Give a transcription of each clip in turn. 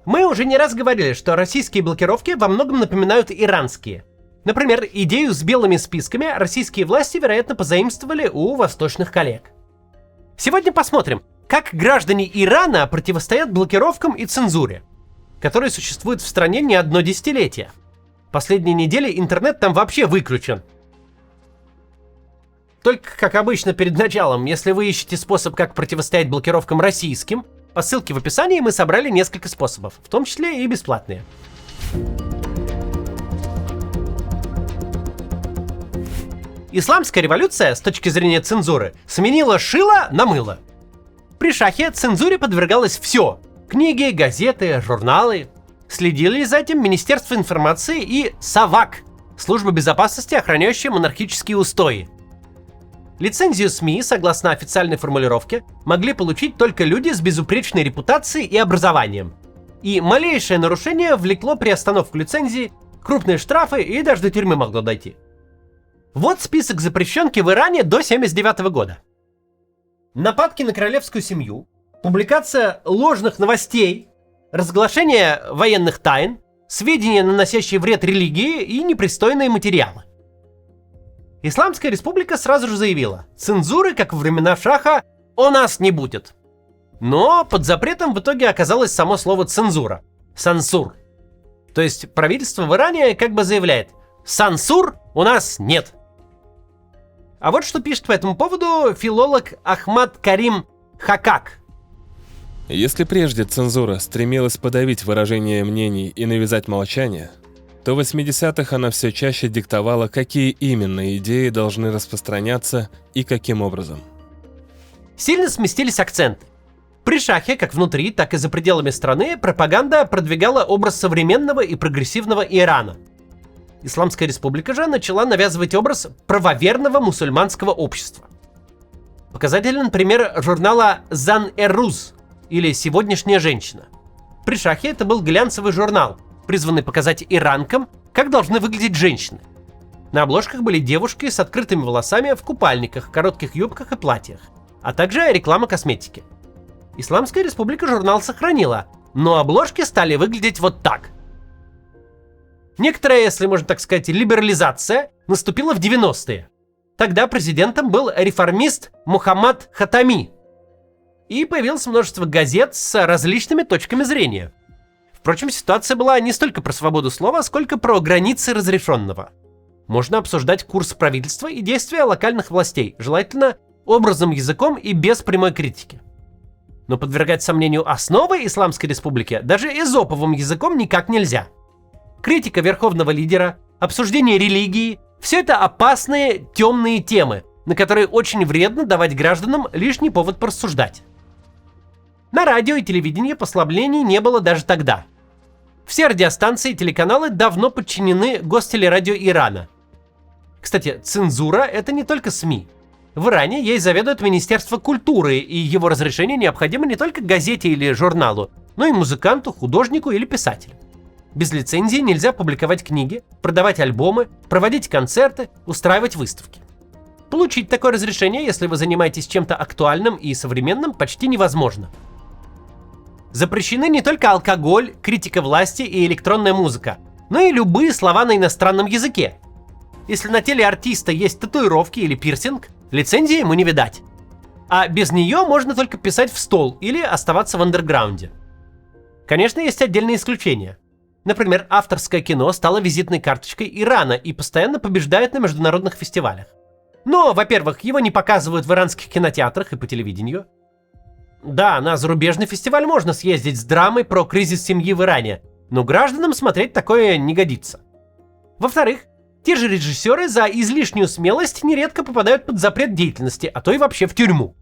Мы уже не раз говорили, что российские блокировки во многом напоминают иранские. Например, идею с белыми списками российские власти, вероятно, позаимствовали у восточных коллег. Сегодня посмотрим, как граждане Ирана противостоят блокировкам и цензуре, которые существуют в стране не одно десятилетие. Последние недели интернет там вообще выключен. Только, как обычно, перед началом, если вы ищете способ, как противостоять блокировкам российским, по ссылке в описании мы собрали несколько способов, в том числе и бесплатные. Исламская революция, с точки зрения цензуры, сменила шило на мыло. При шахе цензуре подвергалось все – книги, газеты, журналы. Следили за этим Министерство информации и САВАК – служба безопасности, охраняющая монархические устои. Лицензию СМИ, согласно официальной формулировке, могли получить только люди с безупречной репутацией и образованием. И малейшее нарушение влекло приостановку лицензии, крупные штрафы и даже до тюрьмы могло дойти. Вот список запрещенки в Иране до 1979 года. Нападки на королевскую семью, публикация ложных новостей, разглашение военных тайн, сведения, наносящие вред религии и непристойные материалы. Исламская республика сразу же заявила, цензуры, как во времена шаха, у нас не будет. Но под запретом в итоге оказалось само слово цензура, сансур. То есть правительство в Иране как бы заявляет, сансур у нас нет. А вот что пишет по этому поводу филолог Ахмад Карим Хакак. Если прежде цензура стремилась подавить выражение мнений и навязать молчание, то в 80-х она все чаще диктовала, какие именно идеи должны распространяться и каким образом. Сильно сместились акценты. При шахе, как внутри, так и за пределами страны, пропаганда продвигала образ современного и прогрессивного Ирана. Исламская республика же начала навязывать образ правоверного мусульманского общества. Показателен пример журнала «Зан-Эрруз» или «Сегодняшняя женщина». При шахе это был глянцевый журнал, призванный показать иранкам, как должны выглядеть женщины. На обложках были девушки с открытыми волосами в купальниках, коротких юбках и платьях, а также реклама косметики. Исламская республика журнал сохранила, но обложки стали выглядеть вот так. Некоторая, если можно так сказать, либерализация наступила в 90-е. Тогда президентом был реформист Мухаммад Хатами. И появилось множество газет с различными точками зрения. Впрочем, ситуация была не столько про свободу слова, сколько про границы разрешенного. Можно обсуждать курс правительства и действия локальных властей, желательно образным языком и без прямой критики. Но подвергать сомнению основы Исламской республики даже эзоповым языком никак нельзя. Критика верховного лидера, обсуждение религии – все это опасные, темные темы, на которые очень вредно давать гражданам лишний повод порассуждать. На радио и телевидении послаблений не было даже тогда. Все радиостанции и телеканалы давно подчинены Гостелерадио Ирана. Кстати, цензура – это не только СМИ. В Иране ей заведует Министерство культуры, и его разрешение необходимо не только газете или журналу, но и музыканту, художнику или писателю. Без лицензии нельзя публиковать книги, продавать альбомы, проводить концерты, устраивать выставки. Получить такое разрешение, если вы занимаетесь чем-то актуальным и современным, почти невозможно. Запрещены не только алкоголь, критика власти и электронная музыка, но и любые слова на иностранном языке. Если на теле артиста есть татуировки или пирсинг, лицензии ему не видать. А без нее можно только писать в стол или оставаться в андерграунде. Конечно, есть отдельные исключения. Например, авторское кино стало визитной карточкой Ирана и постоянно побеждает на международных фестивалях. Но, во-первых, его не показывают в иранских кинотеатрах и по телевидению. Да, на зарубежный фестиваль можно съездить с драмой про кризис семьи в Иране, но гражданам смотреть такое не годится. Во-вторых, те же режиссеры за излишнюю смелость нередко попадают под запрет деятельности, а то и вообще в тюрьму.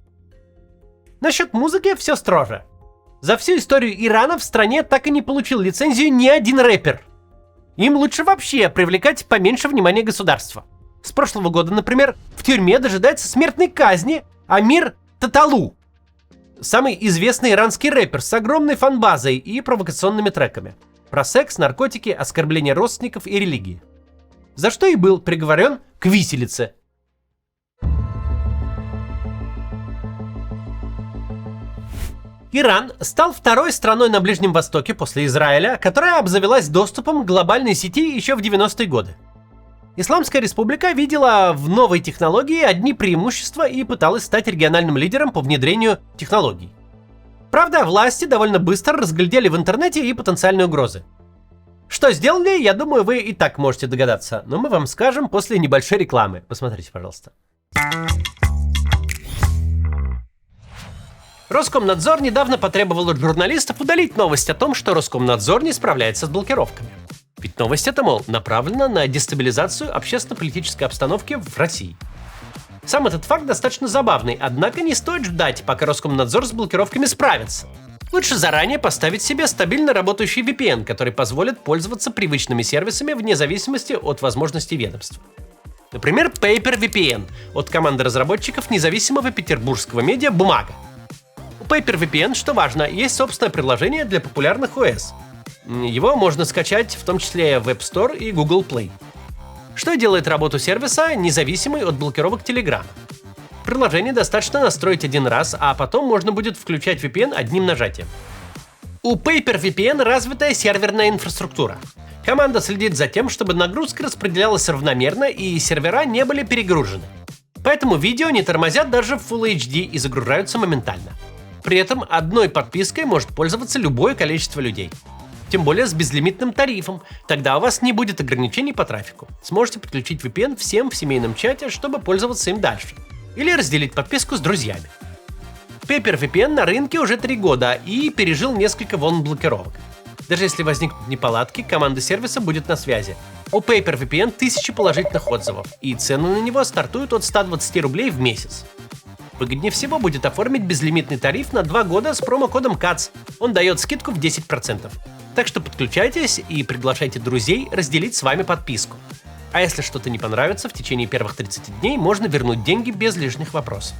Насчет музыки все строже. За всю историю Ирана в стране так и не получил лицензию ни один рэпер. Им лучше вообще привлекать поменьше внимания государства. С прошлого года, например, в тюрьме дожидается смертной казни Амир Таталу, самый известный иранский рэпер с огромной фан-базой и провокационными треками про секс, наркотики, оскорбление родственников и религии. За что и был приговорен к виселице. Иран стал второй страной на Ближнем Востоке после Израиля, которая обзавелась доступом к глобальной сети еще в 90-е годы. Исламская республика видела в новой технологии одни преимущества и пыталась стать региональным лидером по внедрению технологий. Правда, власти довольно быстро разглядели в интернете и потенциальные угрозы. Что сделали, я думаю, вы и так можете догадаться, но мы вам скажем после небольшой рекламы. Посмотрите, пожалуйста. Роскомнадзор недавно потребовал от журналистов удалить новость о том, что Роскомнадзор не справляется с блокировками. Ведь новость эта, мол, направлена на дестабилизацию общественно-политической обстановки в России. Сам этот факт достаточно забавный, однако не стоит ждать, пока Роскомнадзор с блокировками справится. Лучше заранее поставить себе стабильно работающий VPN, который позволит пользоваться привычными сервисами вне зависимости от возможностей ведомства. Например, PaperVPN от команды разработчиков независимого петербургского медиа «Бумага». У PaperVPN, что важно, есть собственное приложение для популярных ОС. Его можно скачать в том числе в App Store и Google Play. Что делает работу сервиса независимой от блокировок Telegram. Приложение достаточно настроить один раз, а потом можно будет включать VPN одним нажатием. У PaperVPN развитая серверная инфраструктура. Команда следит за тем, чтобы нагрузка распределялась равномерно и сервера не были перегружены. Поэтому видео не тормозят даже в Full HD и загружаются моментально. При этом одной подпиской может пользоваться любое количество людей. Тем более с безлимитным тарифом, тогда у вас не будет ограничений по трафику. Сможете подключить VPN всем в семейном чате, чтобы пользоваться им дальше. Или разделить подписку с друзьями. PaperVPN на рынке уже 3 года и пережил несколько волн блокировок. Даже если возникнут неполадки, команда сервиса будет на связи. У PaperVPN 1000 положительных отзывов, и цены на него стартуют от 120 рублей в месяц. Выгоднее всего будет оформить безлимитный тариф на 2 года с промокодом КАЦ. Он дает скидку в 10%. Так что подключайтесь и приглашайте друзей разделить с вами подписку. А если что-то не понравится, в течение первых 30 дней можно вернуть деньги без лишних вопросов.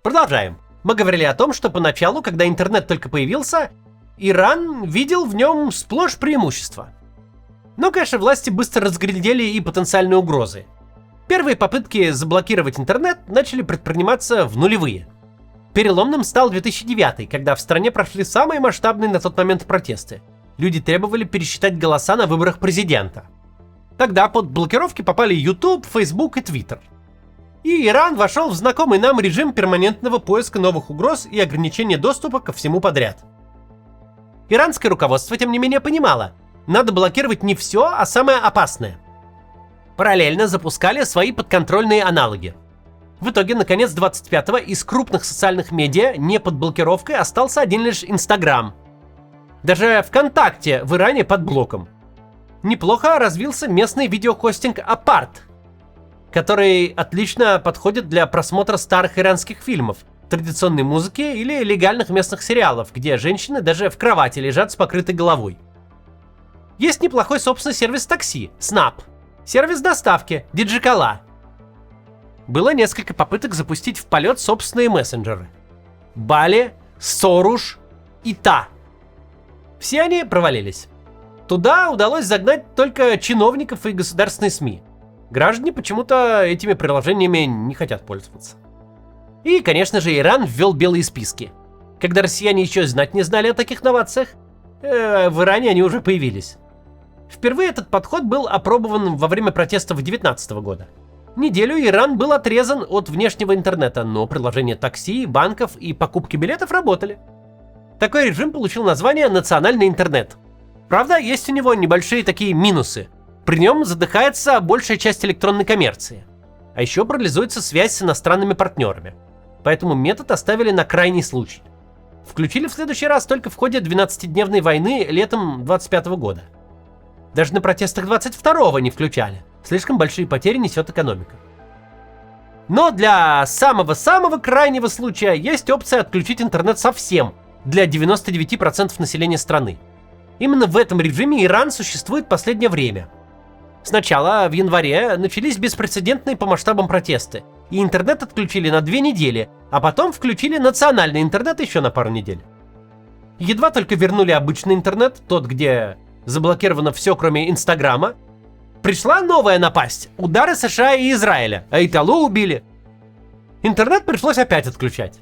Продолжаем. Мы говорили о том, что поначалу, когда интернет только появился, Иран видел в нем сплошь преимущества. Но, конечно, власти быстро разглядели и потенциальные угрозы. Первые попытки заблокировать интернет начали предприниматься в нулевые. Переломным стал 2009, когда в стране прошли самые масштабные на тот момент протесты. Люди требовали пересчитать голоса на выборах президента. Тогда под блокировки попали YouTube, Facebook и Twitter. И Иран вошел в знакомый нам режим перманентного поиска новых угроз и ограничения доступа ко всему подряд. Иранское руководство, тем не менее, понимало, надо блокировать не все, а самое опасное. Параллельно запускали свои подконтрольные аналоги. В итоге, наконец, 25-го из крупных социальных медиа не под блокировкой остался один лишь Instagram. Даже ВКонтакте в Иране под блоком. Неплохо развился местный видеохостинг Apart, который отлично подходит для просмотра старых иранских фильмов, традиционной музыки или легальных местных сериалов, где женщины даже в кровати лежат с покрытой головой. Есть неплохой собственный сервис такси Snap, сервис доставки Digicala. Было несколько попыток запустить в полет собственные мессенджеры. Бали, Соруш и Та. Все они провалились. Туда удалось загнать только чиновников и государственные СМИ. Граждане почему-то этими приложениями не хотят пользоваться. И, конечно же, Иран ввел белые списки. Когда россияне еще знать не знали о таких новациях, в Иране они уже появились. Впервые этот подход был опробован во время протестов 2019 года. Неделю Иран был отрезан от внешнего интернета, но приложения такси, банков и покупки билетов работали. Такой режим получил название «Национальный интернет». Правда, есть у него небольшие такие минусы. При нем задыхается большая часть электронной коммерции. А еще парализуется связь с иностранными партнерами. Поэтому метод оставили на крайний случай. Включили в следующий раз только в ходе 12-дневной войны летом 25 года. Даже на протестах 22-го не включали. Слишком большие потери несет экономика. Но для самого-самого крайнего случая есть опция отключить интернет совсем для 99% населения страны. Именно в этом режиме Иран существует последнее время. Сначала в январе начались беспрецедентные по масштабам протесты, и интернет отключили на 2 недели, а потом включили национальный интернет еще на пару недель. Едва только вернули обычный интернет, тот, где заблокировано все, кроме Инстаграма, пришла новая напасть – удары США и Израиля, Айталу убили. Интернет пришлось опять отключать.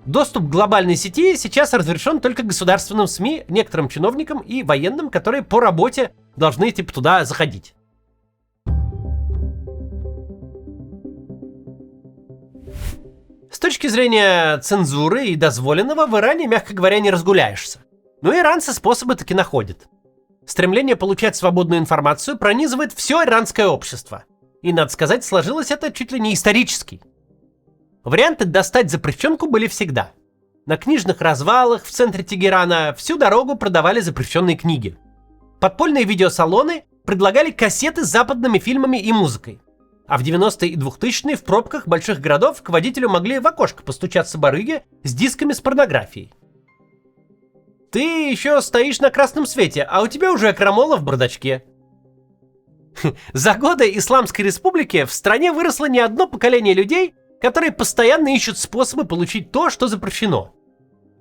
Доступ к глобальной сети сейчас разрешен только государственным СМИ, некоторым чиновникам и военным, которые по работе должны типа туда заходить. С точки зрения цензуры и дозволенного в Иране, мягко говоря, не разгуляешься. Но иранцы способы таки находят. Стремление получать свободную информацию пронизывает все иранское общество. И, надо сказать, сложилось это чуть ли не исторически. Варианты достать запрещенку были всегда. На книжных развалах в центре Тегерана всю дорогу продавали запрещенные книги. Подпольные видеосалоны предлагали кассеты с западными фильмами и музыкой. А в 90-е и 2000-е в пробках больших городов к водителю могли в окошко постучаться барыги с дисками с порнографией. Ты еще стоишь на красном свете, а у тебя уже крамола в бардачке. За годы Исламской Республики в стране выросло не одно поколение людей, которые постоянно ищут способы получить то, что запрещено.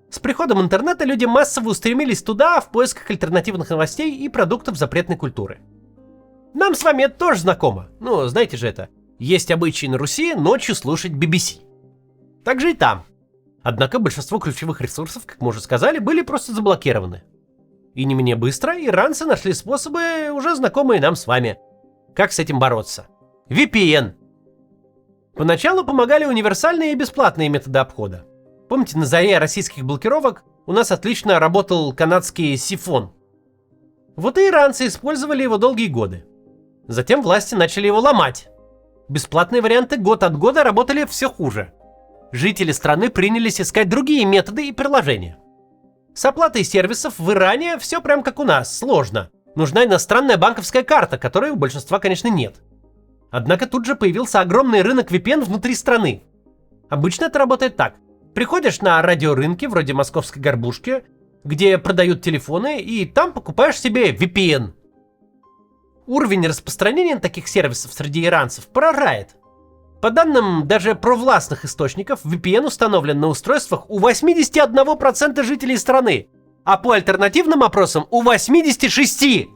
С приходом интернета люди массово устремились туда в поисках альтернативных новостей и продуктов запретной культуры. Нам с вами это тоже знакомо. Ну, знаете же это. Есть обычаи на Руси ночью слушать BBC. Так же и там. Однако большинство ключевых ресурсов, как мы уже сказали, были просто заблокированы. И не менее быстро иранцы нашли способы, уже знакомые нам с вами. Как с этим бороться? VPN. Поначалу помогали универсальные и бесплатные методы обхода. Помните, на заре российских блокировок у нас отлично работал канадский Сифон. Вот и иранцы использовали его долгие годы. Затем власти начали его ломать. Бесплатные варианты год от года работали все хуже. Жители страны принялись искать другие методы и приложения. С оплатой сервисов в Иране все прям как у нас, сложно. Нужна иностранная банковская карта, которой у большинства, конечно, нет. Однако тут же появился огромный рынок VPN внутри страны. Обычно это работает так. Приходишь на радиорынки, вроде Московской Горбушки, где продают телефоны, и там покупаешь себе VPN. Уровень распространения таких сервисов среди иранцев поражает. По данным даже провластных источников, VPN установлен на устройствах у 81% жителей страны, а по альтернативным опросам у 86%.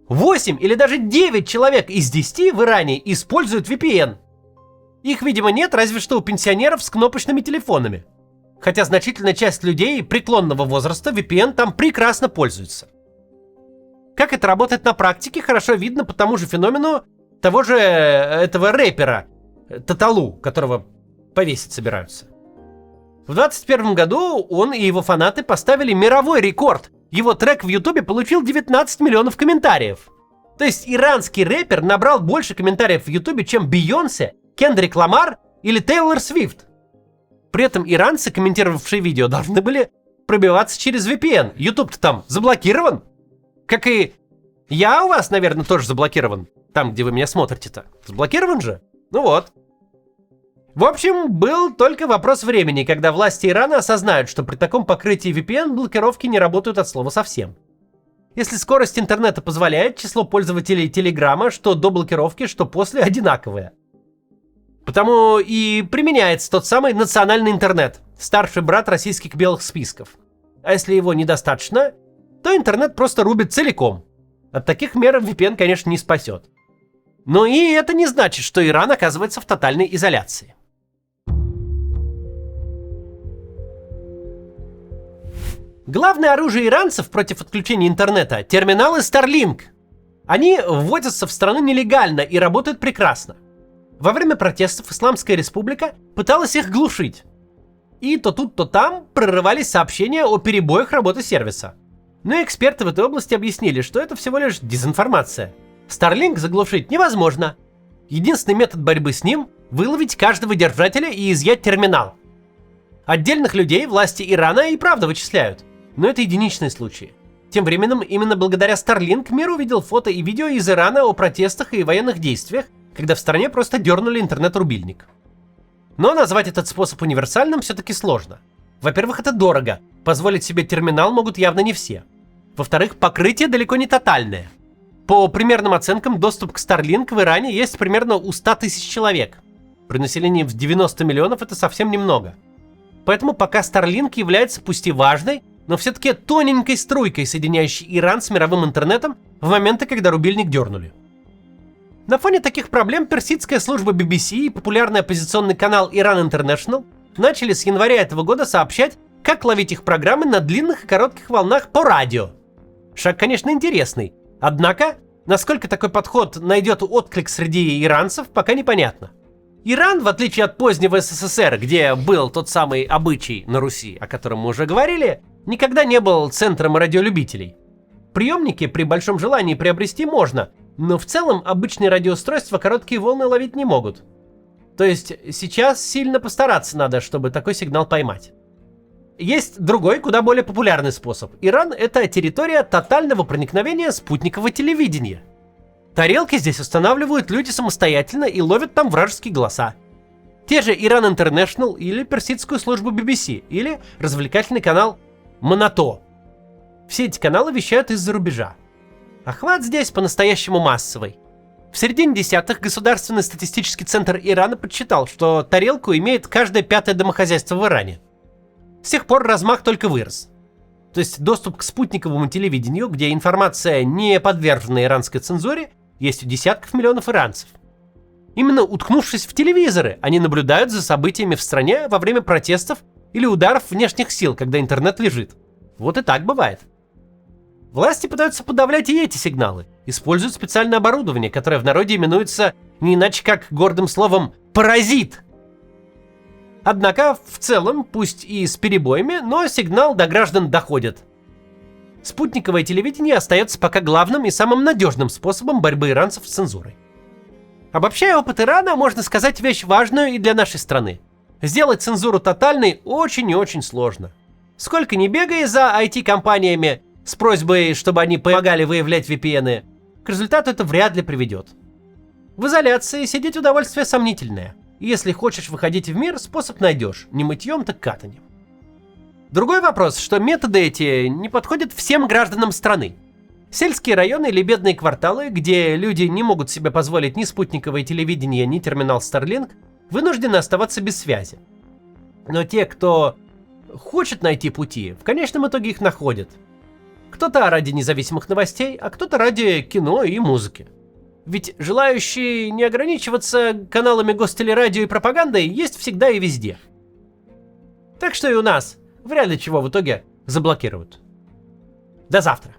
8 или даже 9 человек из 10 в Иране используют VPN. Их, видимо, нет, разве что у пенсионеров с кнопочными телефонами. Хотя значительная часть людей преклонного возраста VPN там прекрасно пользуется. Как это работает на практике, хорошо видно по тому же феномену того же этого рэпера Таталу, которого повесить собираются. В 2021 году он и его фанаты поставили мировой рекорд. Его трек в Ютубе получил 19 миллионов комментариев. То есть иранский рэпер набрал больше комментариев в Ютубе, чем Бейонсе, Кендрик Ламар или Тейлор Свифт. При этом иранцы, комментировавшие видео, должны были пробиваться через VPN. Ютуб-то там заблокирован. Как и я у вас, наверное, тоже заблокирован. Там, где вы меня смотрите-то. Заблокирован же? Ну вот. В общем, был только вопрос времени, когда власти Ирана осознают, что при таком покрытии VPN блокировки не работают от слова совсем. Если скорость интернета позволяет, число пользователей Телеграма, что до блокировки, что после, одинаковое. Потому и применяется тот самый национальный интернет, старший брат российских белых списков. А если его недостаточно, то интернет просто рубит целиком. От таких мер VPN, конечно, не спасет. Но и это не значит, что Иран оказывается в тотальной изоляции. Главное оружие иранцев против отключения интернета – терминалы Starlink. Они вводятся в страну нелегально и работают прекрасно. Во время протестов Исламская Республика пыталась их глушить. И то тут, то там прорывались сообщения о перебоях работы сервиса. Но эксперты в этой области объяснили, что это всего лишь дезинформация. Starlink заглушить невозможно. Единственный метод борьбы с ним – выловить каждого держателя и изъять терминал. Отдельных людей власти Ирана и правда вычисляют. Но это единичные случаи. Тем временем, именно благодаря Starlink мир увидел фото и видео из Ирана о протестах и военных действиях, когда в стране просто дернули интернет-рубильник. Но назвать этот способ универсальным все-таки сложно. Во-первых, это дорого. Позволить себе терминал могут явно не все. Во-вторых, покрытие далеко не тотальное. По примерным оценкам, доступ к Starlink в Иране есть примерно у 100 тысяч человек. При населении в 90 миллионов это совсем немного. Поэтому пока Starlink является пусть и важной, но все-таки тоненькой струйкой, соединяющей Иран с мировым интернетом в моменты, когда рубильник дернули. На фоне таких проблем персидская служба BBC и популярный оппозиционный канал Iran International начали с января этого года сообщать, как ловить их программы на длинных и коротких волнах по радио. Шаг, конечно, интересный. Однако, насколько такой подход найдет отклик среди иранцев, пока непонятно. Иран, в отличие от позднего СССР, где был тот самый обычай на Руси, о котором мы уже говорили, никогда не был центром радиолюбителей. Приемники при большом желании приобрести можно, но в целом обычные радиоустройства короткие волны ловить не могут. То есть сейчас сильно постараться надо, чтобы такой сигнал поймать. Есть другой, куда более популярный способ. Иран — это территория тотального проникновения спутникового телевидения. Тарелки здесь устанавливают люди самостоятельно и ловят там вражеские голоса. Те же Iran International или персидскую службу BBC, или развлекательный канал Монато. Все эти каналы вещают из-за рубежа. Охват здесь по-настоящему массовый. В середине десятых Государственный статистический центр Ирана подсчитал, что тарелку имеет каждое 5-е домохозяйство в Иране. С тех пор размах только вырос. То есть доступ к спутниковому телевидению, где информация не подвержена иранской цензуре, есть у десятков миллионов иранцев. Именно уткнувшись в телевизоры, они наблюдают за событиями в стране во время протестов или ударов внешних сил, когда интернет лежит. Вот и так бывает. Власти пытаются подавлять и эти сигналы, используют специальное оборудование, которое в народе именуется не иначе как гордым словом «паразит». Однако, в целом, пусть и с перебоями, но сигнал до граждан доходит. Спутниковое телевидение остается пока главным и самым надежным способом борьбы иранцев с цензурой. Обобщая опыт Ирана, можно сказать вещь важную и для нашей страны. Сделать цензуру тотальной очень и очень сложно. Сколько ни бегай за IT-компаниями с просьбой, чтобы они помогали выявлять VPN, к результату это вряд ли приведет. В изоляции сидеть удовольствие сомнительное. И если хочешь выходить в мир, способ найдешь, не мытьем, так катаньем. Другой вопрос, что методы эти не подходят всем гражданам страны. Сельские районы или бедные кварталы, где люди не могут себе позволить ни спутниковое телевидение, ни терминал Starlink, вынуждены оставаться без связи. Но те, кто хочет найти пути, в конечном итоге их находят. Кто-то ради независимых новостей, а кто-то ради кино и музыки. Ведь желающие не ограничиваться каналами гостелерадио и пропагандой есть всегда и везде. Так что и у нас вряд ли чего в итоге заблокируют. До завтра.